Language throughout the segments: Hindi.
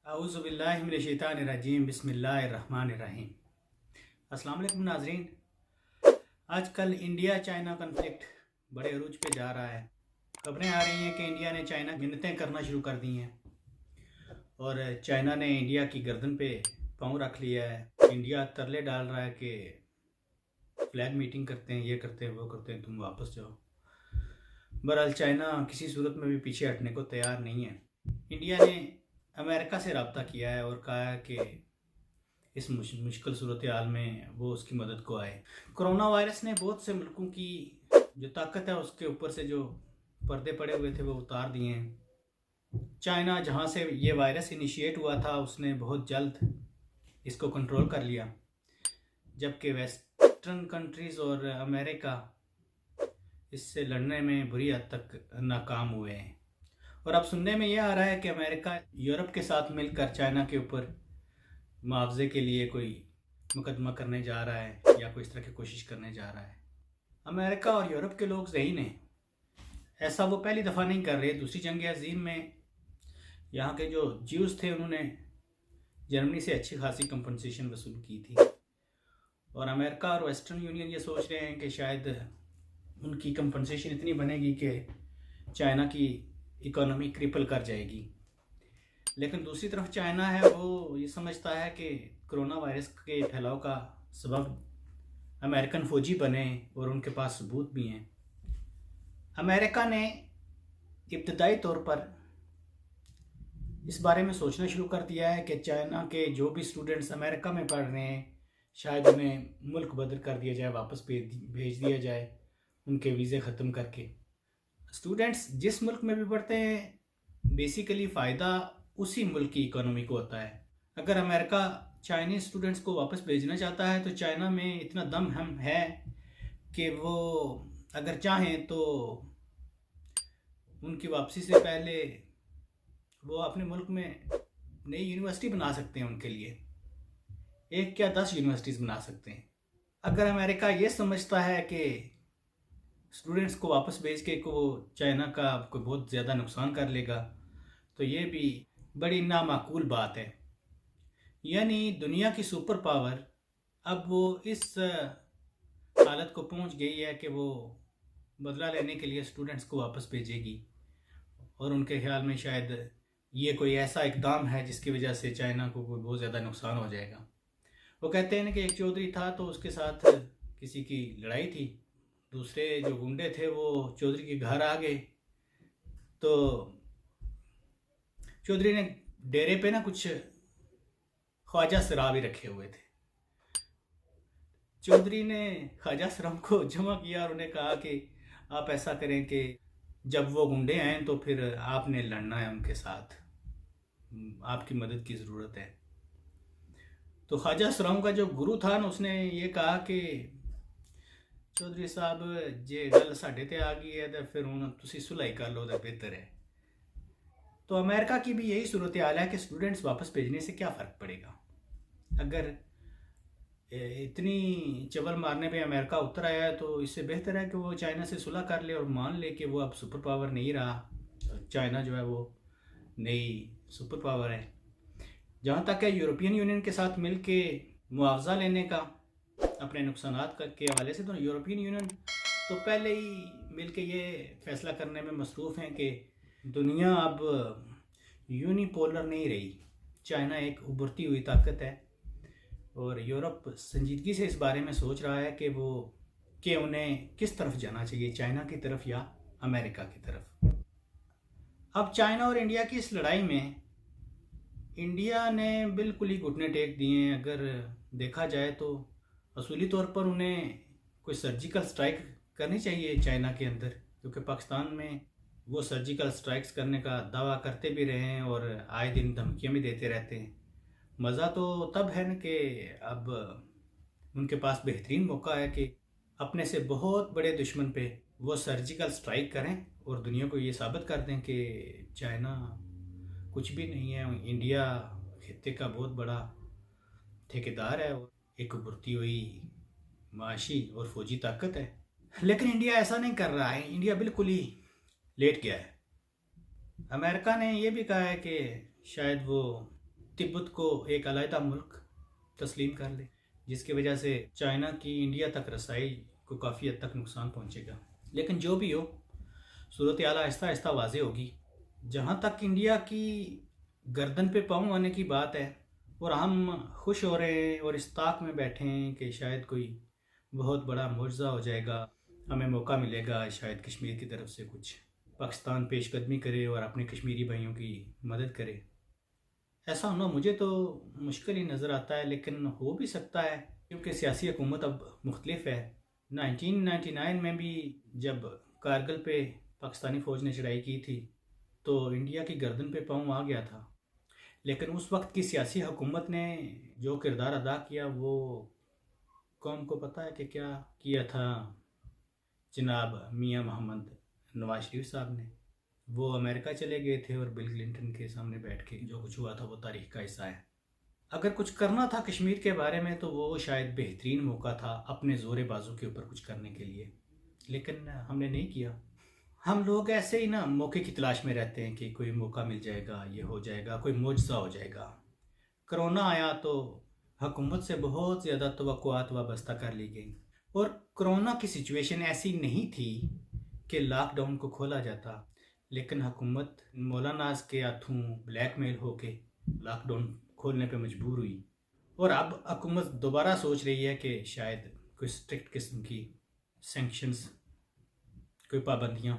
औज़ुबिल्लाहिमिनश्शैतानिर्रजीम बिस्मिल्लाहिर्रहमानिर्रहीम। अस्सलाम वालेकुम नाज़रीन। आजकल इंडिया चाइना कन्फ्लिक्ट बड़े अरूज पे जा रहा है। खबरें आ रही हैं कि इंडिया ने चाइना की मिन्नतें करना शुरू कर दी हैं और चाइना ने इंडिया की गर्दन पे पाँव रख लिया है। इंडिया तरले डाल रहा है कि फ्लैग मीटिंग करते हैं, ये करते हैं, वो करते हैं, तुम वापस जाओ। बहरहाल चाइना किसी सूरत में भी पीछे हटने को तैयार नहीं है। इंडिया ने अमेरिका से रब्ता किया है और कहा है कि इस मुश्किल सूरत हाल में वो उसकी मदद को आए। कोरोना वायरस ने बहुत से मुल्कों की जो ताकत है उसके ऊपर से जो पर्दे पड़े हुए थे वो उतार दिए हैं। चाइना जहाँ से ये वायरस इनिशिएट हुआ था उसने बहुत जल्द इसको कंट्रोल कर लिया, जबकि वेस्टर्न कंट्रीज़ और अमेरिका इससे लड़ने में बुरी हद तक नाकाम हुए हैं। और अब सुनने में यह आ रहा है कि अमेरिका यूरोप के साथ मिलकर चाइना के ऊपर मुआवजे के लिए कोई मुकदमा करने जा रहा है या कोई इस तरह की कोशिश करने जा रहा है। अमेरिका और यूरोप के लोग ज़हीन हैं, ऐसा वो पहली दफ़ा नहीं कर रहे। दूसरी जंग अज़ीम में यहाँ के जो ज्यूज़ थे उन्होंने जर्मनी से अच्छी खासी कंपनसेशन वसूल की थी और अमेरिका और वेस्टर्न यूनियन ये सोच रहे हैं कि शायद उनकी कंपनसेशन इतनी बनेगी कि चाइना की इकोनॉमी क्रिपल कर जाएगी। लेकिन दूसरी तरफ चाइना है वो ये समझता है कि कोरोना वायरस के फैलाव का सबब अमेरिकन फ़ौजी बने और उनके पास सबूत भी हैं। अमेरिका ने इब्तदाई तौर पर इस बारे में सोचना शुरू कर दिया है कि चाइना के जो भी स्टूडेंट्स अमेरिका में पढ़ रहे हैं शायद उन्हें मुल्क बदल कर दिया जाए, वापस भेज दिया जाए उनके वीज़े ख़त्म करके। स्टूडेंट्स जिस मुल्क में भी पढ़ते हैं बेसिकली फ़ायदा उसी मुल्क की इकोनॉमी को होता है। अगर अमेरिका चाइनीज़ स्टूडेंट्स को वापस भेजना चाहता है तो चाइना में इतना दम हम है कि वो अगर चाहें तो उनकी वापसी से पहले वो अपने मुल्क में नई यूनिवर्सिटी बना सकते हैं। उनके लिए 1 क्या 10 यूनिवर्सिटीज़ बना सकते हैं। अगर अमेरिका ये समझता है कि स्टूडेंट्स को वापस भेज के को चाइना का कोई बहुत ज़्यादा नुकसान कर लेगा तो ये भी बड़ी नामाकूल बात है। यानी दुनिया की सुपर पावर अब वो इस हालत को पहुंच गई है कि वो बदला लेने के लिए स्टूडेंट्स को वापस भेजेगी और उनके ख्याल में शायद ये कोई ऐसा इकदाम है जिसकी वजह से चाइना को कोई बहुत ज़्यादा नुकसान हो जाएगा। वो कहते हैं कि एक चौधरी था तो उसके साथ किसी की लड़ाई थी, दूसरे जो गुंडे थे वो चौधरी के घर आ गए तो चौधरी ने डेरे पे ना कुछ ख्वाजा सरा भी रखे हुए थे। चौधरी ने ख्वाजा सराम को जमा किया और उन्हें कहा कि आप ऐसा करें कि जब वो गुंडे आए तो फिर आपने लड़ना है उनके साथ, आपकी मदद की ज़रूरत है। तो ख्वाजा सराम का जो गुरु था ना उसने ये कहा कि चौधरी साहब जे गल साढ़े ते आ गई है तो फिर हुण तुसीं सुलह कर लो तो बेहतर है। तो अमेरिका की भी यही सूरत हाल है कि स्टूडेंट्स वापस भेजने से क्या फ़र्क पड़ेगा। अगर इतनी चबल मारने पे अमेरिका उतर आया है तो इससे बेहतर है कि वो चाइना से सुलह कर ले और मान ले कि वो अब सुपर पावर नहीं रहा, चाइना जो है वो नई सुपर पावर है। जहाँ तक है यूरोपियन यूनियन के साथ मिल के मुआवजा लेने का अपने नुकसानात के हवाले से, तो यूरोपियन यूनियन तो पहले ही मिल के ये फैसला करने में मसरूफ़ हैं कि दुनिया अब यूनिपोलर नहीं रही। चाइना एक उभरती हुई ताकत है और यूरोप संजीदगी से इस बारे में सोच रहा है कि उन्हें किस तरफ जाना चाहिए, चाइना की तरफ या अमेरिका की तरफ। अब चाइना और इंडिया की इस लड़ाई में इंडिया ने बिल्कुल ही घुटने टेक दिए हैं। अगर देखा जाए तो असूली तौर पर उन्हें कोई सर्जिकल स्ट्राइक करनी चाहिए चाइना के अंदर, क्योंकि पाकिस्तान में वो सर्जिकल स्ट्राइक्स करने का दावा करते भी रहे हैं और आए दिन धमकियाँ भी देते रहते हैं। मज़ा तो तब है न कि अब उनके पास बेहतरीन मौका है कि अपने से बहुत बड़े दुश्मन पे वो सर्जिकल स्ट्राइक करें और दुनिया को ये साबित कर दें कि चाइना कुछ भी नहीं है, इंडिया खित्ते का बहुत बड़ा ठेकेदार है और एक उभरती हुई माशी और फौजी ताकत है। लेकिन इंडिया ऐसा नहीं कर रहा है, इंडिया बिल्कुल ही लेट गया है। अमेरिका ने यह भी कहा है कि शायद वो तिब्बत को एक अलहदा मुल्क तस्लीम कर ले, जिसकी वजह से चाइना की इंडिया तक रसाई को काफ़ी हद तक नुकसान पहुंचेगा। लेकिन जो भी हो, सूरत हाल आहिस्ता आहिस्ता वाज़ेह होगी। जहाँ तक इंडिया की गर्दन पे पाँव आने की बात है, और हम खुश हो रहे हैं और इस ताक में बैठे हैं कि शायद कोई बहुत बड़ा मुआवजा हो जाएगा, हमें मौका मिलेगा, शायद कश्मीर की तरफ से कुछ पाकिस्तान पेशकदमी करे और अपने कश्मीरी भाइयों की मदद करे। ऐसा होना मुझे तो मुश्किल ही नज़र आता है, लेकिन हो भी सकता है क्योंकि सियासी हुकूमत अब मुख्तलिफ है। 1999 में भी जब कारगिल पे पाकिस्तानी फ़ौज ने चढ़ाई की थी तो इंडिया की गर्दन पे पाँव आ गया था, लेकिन उस वक्त की सियासी हुकूमत ने जो किरदार अदा किया वो कौम को पता है कि क्या किया था जनाब मियां मोहम्मद नवाज शरीफ साहब ने। वो अमेरिका चले गए थे और बिल क्लिंटन के सामने बैठ के जो कुछ हुआ था वो तारीख का हिस्सा है। अगर कुछ करना था कश्मीर के बारे में तो वो शायद बेहतरीन मौका था अपने ज़ोरे बाजू के ऊपर कुछ करने के लिए, लेकिन हमने नहीं किया। हम लोग ऐसे ही ना मौके की तलाश में रहते हैं कि कोई मौका मिल जाएगा, ये हो जाएगा, कोई मुआवजा हो जाएगा। कोरोना आया तो हुकूमत से बहुत ज़्यादा तवक्कुआत वाबस्ता कर ली गई, और कोरोना की सिचुएशन ऐसी नहीं थी कि लॉकडाउन को खोला जाता, लेकिन हुकूमत मौलानाज के हाथों ब्लैकमेल होके लॉकडाउन खोलने पे मजबूर हुई। और अब हुकूमत दोबारा सोच रही है कि शायद कोई स्ट्रिक्ट किस्म की सैंक्शंस, कोई पाबंदियाँ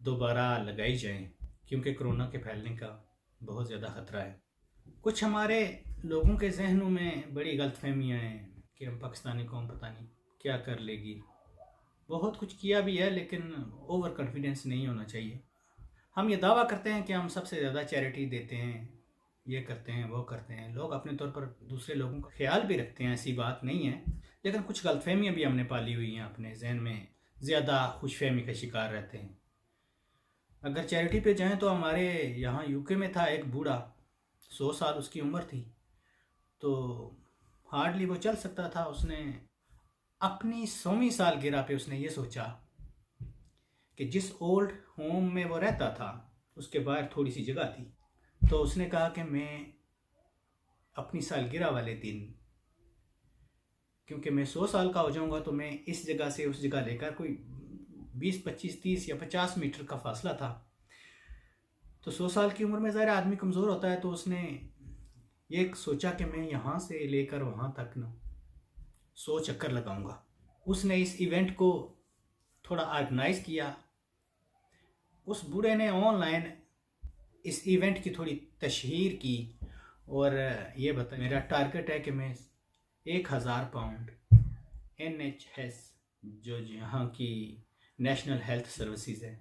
दोबारा लगाई जाएं, क्योंकि कोरोना के फैलने का बहुत ज़्यादा ख़तरा है। कुछ हमारे लोगों के जहनों में बड़ी गलतफहमियाँ हैं कि हम पाकिस्तानी कौम पता नहीं क्या कर लेगी। बहुत कुछ किया भी है, लेकिन ओवर कॉन्फिडेंस नहीं होना चाहिए। हम ये दावा करते हैं कि हम सबसे ज़्यादा चैरिटी देते हैं, ये करते हैं, वो करते हैं। लोग अपने तौर पर दूसरे लोगों का ख्याल भी रखते हैं, ऐसी बात नहीं है, लेकिन कुछ गलतफहमियाँ भी हमने पाली हुई हैं अपने जहन में, ज़्यादा खुशफहमी का शिकार रहते हैं। अगर चैरिटी पे जाएं तो हमारे यहाँ यूके में था एक बूढ़ा, 100 साल उसकी उम्र थी, तो हार्डली वो चल सकता था। उसने अपनी 100वीं सालगिरह पे उसने ये सोचा कि जिस ओल्ड होम में वो रहता था उसके बाहर थोड़ी सी जगह थी, तो उसने कहा कि मैं अपनी सालगिरह वाले दिन, क्योंकि मैं 100 साल का हो जाऊंगा, तो मैं इस जगह से उस जगह लेकर कोई 20, 25, 30 या 50 मीटर का फासला था, तो 100 साल की उम्र में ज़ाहिर आदमी कमज़ोर होता है, तो उसने ये सोचा कि मैं यहाँ से लेकर वहाँ तक ना 100 चक्कर लगाऊंगा। उसने इस इवेंट को थोड़ा ऑर्गेनाइज़ किया। उस बूढ़े ने ऑनलाइन इस इवेंट की थोड़ी तशहीर की और ये बता, मेरा टारगेट है कि मैं 1000 पाउंड NHS जो यहाँ की नेशनल हेल्थ सर्विसेज है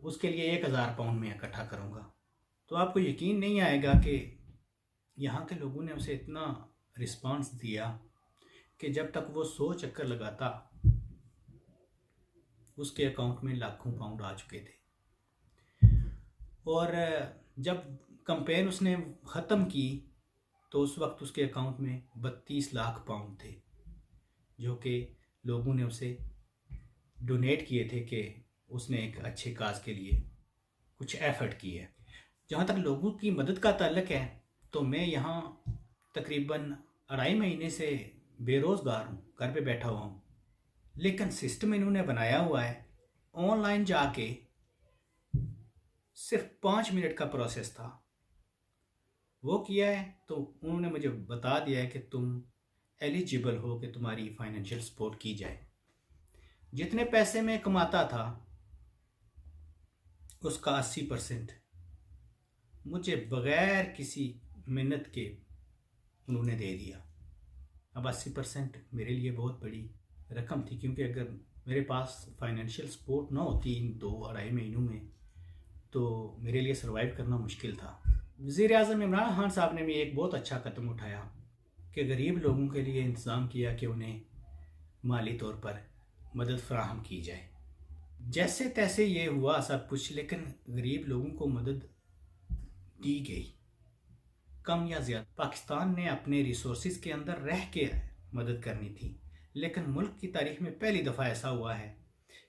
उसके लिए 1000 पाउंड में इकट्ठा करूँगा। तो आपको यकीन नहीं आएगा कि यहाँ के लोगों ने उसे इतना रिस्पांस दिया कि जब तक वो 100 चक्कर लगाता उसके अकाउंट में लाखों पाउंड आ चुके थे। और जब कैंपेन उसने ख़त्म की तो उस वक्त उसके अकाउंट में 32 लाख पाउंड थे, जो कि लोगों ने उसे डोनेट किए थे कि उसने एक अच्छे काज के लिए कुछ एफर्ट की है। जहाँ तक लोगों की मदद का ताल्लुक है तो मैं यहाँ तकरीबन 2.5 महीने से बेरोज़गार हूँ, घर पे बैठा हुआ हूँ, लेकिन सिस्टम इन्होंने बनाया हुआ है ऑनलाइन जाके सिर्फ 5 मिनट का प्रोसेस था, वो किया है तो उन्होंने मुझे बता दिया है कि तुम एलिजिबल हो कि तुम्हारी फाइनेंशियल सपोर्ट की जाए। जितने पैसे मैं कमाता था उसका 80% मुझे बग़ैर किसी मिन्नत के उन्होंने दे दिया। अब 80% मेरे लिए बहुत बड़ी रकम थी, क्योंकि अगर मेरे पास फाइनेंशियल सपोर्ट ना होती इन 2-2.5 महीनों में तो मेरे लिए सर्वाइव करना मुश्किल था। वज़ीर-ए-आज़म इमरान खान साहब ने भी एक बहुत अच्छा कदम उठाया कि गरीब लोगों के लिए इंतज़ाम किया कि उन्हें माली तौर पर मदद फराहम की जाए। जैसे तैसे ये हुआ सब कुछ, लेकिन गरीब लोगों को मदद दी गई, कम या ज़्यादा। पाकिस्तान ने अपने रिसोर्सेज के अंदर रह के मदद करनी थी, लेकिन मुल्क की तारीख में पहली दफ़ा ऐसा हुआ है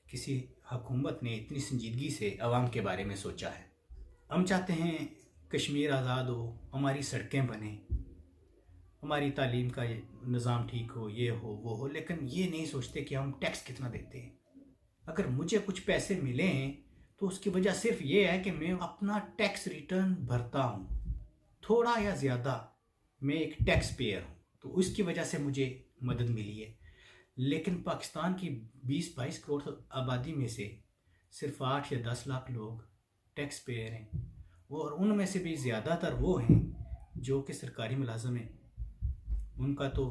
किसी हुकूमत ने इतनी संजीदगी से आवाम के बारे में सोचा है। हम चाहते हैं कश्मीर आज़ाद हो, हमारी सड़कें बने, हमारी तालीम का निज़ाम ठीक हो, ये हो वो हो, लेकिन ये नहीं सोचते कि हम टैक्स कितना देते हैं। अगर मुझे कुछ पैसे मिले हैं तो उसकी वजह सिर्फ ये है कि मैं अपना टैक्स रिटर्न भरता हूँ, थोड़ा या ज़्यादा मैं एक टैक्स पेयर हूँ, तो उसकी वजह से मुझे मदद मिली है। लेकिन पाकिस्तान की 20-22 करोड़ आबादी में से सिर्फ 8 या 10 लाख लोग टैक्स पेयर हैं, और उनमें से भी ज़्यादातर वो हैं जो कि सरकारी मुलाजिम हैं। उनका तो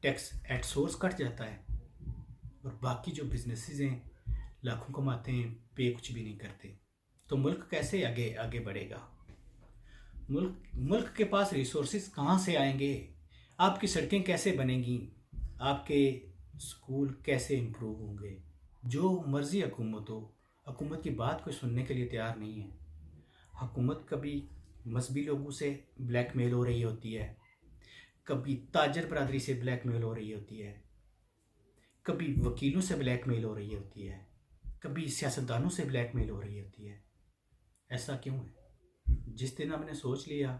टैक्स एट सोर्स कट जाता है, और बाकी जो बिजनेसेस हैं लाखों कमाते हैं, पे कुछ भी नहीं करते। तो मुल्क कैसे आगे आगे बढ़ेगा? मुल्क के पास रिसोर्सेज कहाँ से आएंगे? आपकी सड़कें कैसे बनेंगी? आपके स्कूल कैसे इम्प्रूव होंगे? जो मर्जी हुकूमत हो, हुकूमत की बात कोई सुनने के लिए तैयार नहीं है। हुकूमत कभी मजहबी लोगों से ब्लैकमेल हो रही होती है, कभी ताजर बरादरी से ब्लैकमेल हो रही होती है, कभी वकीलों से ब्लैकमेल हो रही होती है, कभी सियासतदानों से ब्लैकमेल हो रही होती है। ऐसा क्यों है? जिस दिन हमने सोच लिया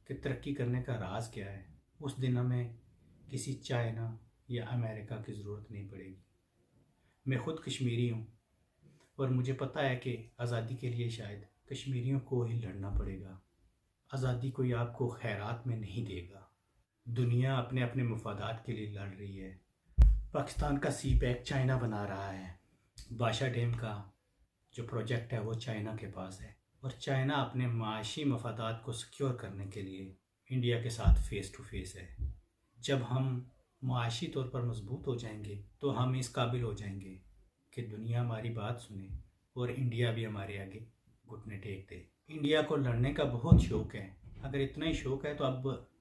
कि तरक्की करने का राज क्या है, उस दिन हमें किसी चाइना या अमेरिका की ज़रूरत नहीं पड़ेगी। मैं ख़ुद कश्मीरी हूँ, और मुझे पता है कि आज़ादी के लिए शायद कश्मीरियों को ही लड़ना पड़ेगा। आज़ादी कोई आपको खैरात में नहीं देगा। दुनिया अपने अपने मफादात के लिए लड़ रही है। पाकिस्तान का सी पैक चाइना बना रहा है, बाशा डैम का जो प्रोजेक्ट है वो चाइना के पास है, और चाइना अपने माशी मफादात को सिक्योर करने के लिए इंडिया के साथ फेस टू फेस है। जब हम माशी तौर पर मजबूत हो जाएंगे तो हम इस काबिल हो जाएंगे कि दुनिया हमारी बात सुने और इंडिया भी हमारे आगे घुटने टेक दे। इंडिया को लड़ने का बहुत शौक़ है। अगर इतना ही शौक़ है तो अब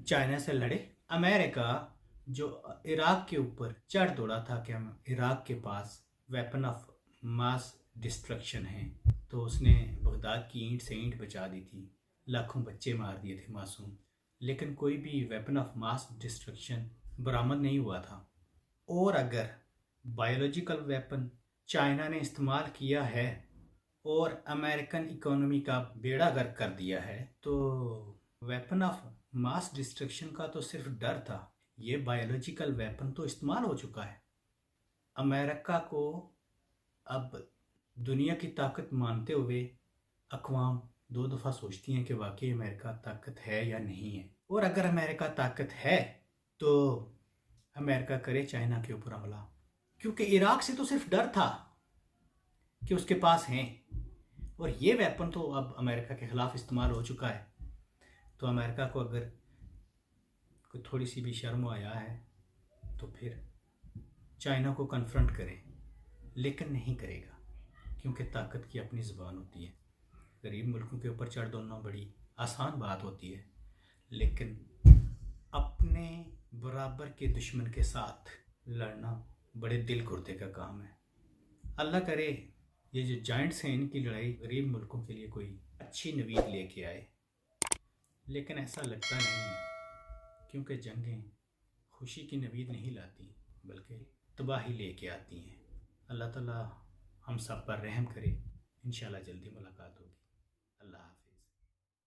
चाइना से लड़े। अमेरिका जो इराक़ के ऊपर चढ़ दौड़ा था कि हम इराक़ के पास वेपन ऑफ मास डिस्ट्रक्शन है, तो उसने बगदाद की ईंट से ईंट बचा दी थी, लाखों बच्चे मार दिए थे मासूम, लेकिन कोई भी वेपन ऑफ मास डिस्ट्रक्शन बरामद नहीं हुआ था। और अगर बायोलॉजिकल वेपन चाइना ने इस्तेमाल किया है और अमेरिकन इकोनॉमी का बेड़ा गर्क कर दिया है, तो वेपन ऑफ मास डिस्ट्रक्शन का तो सिर्फ डर था, ये बायोलॉजिकल वेपन तो इस्तेमाल हो चुका है। अमेरिका को अब दुनिया की ताकत मानते हुए अक़वाम 2 दफ़ा सोचती हैं कि वाकई अमेरिका ताकत है या नहीं है। और अगर अमेरिका ताकत है तो अमेरिका करे चाइना के ऊपर हमला, क्योंकि इराक़ से तो सिर्फ डर था कि उसके पास हैं, और ये वेपन तो अब अमेरिका के ख़िलाफ़ इस्तेमाल हो चुका है। तो अमेरिका को अगर कोई थोड़ी सी भी शर्म आया है तो फिर चाइना को कन्फ्रंट करे, लेकिन नहीं करेगा, क्योंकि ताकत की अपनी ज़ुबान होती है। गरीब मुल्कों के ऊपर चढ़ दौड़ना बड़ी आसान बात होती है, लेकिन अपने बराबर के दुश्मन के साथ लड़ना बड़े दिल गुर्दे का काम है। अल्लाह करे ये जो जाइंट्स हैं इनकी लड़ाई गरीब मुल्कों के लिए कोई अच्छी नवीद लेके आए, लेकिन ऐसा लगता नहीं है, क्योंकि जंगें खुशी की नवीद नहीं लाती बल्कि तबाही लेके आती हैं। अल्लाह ताला हम सब पर रहम करे। इंशाल्लाह जल्दी मुलाकात होगी। अल्लाह हाफ़िज़।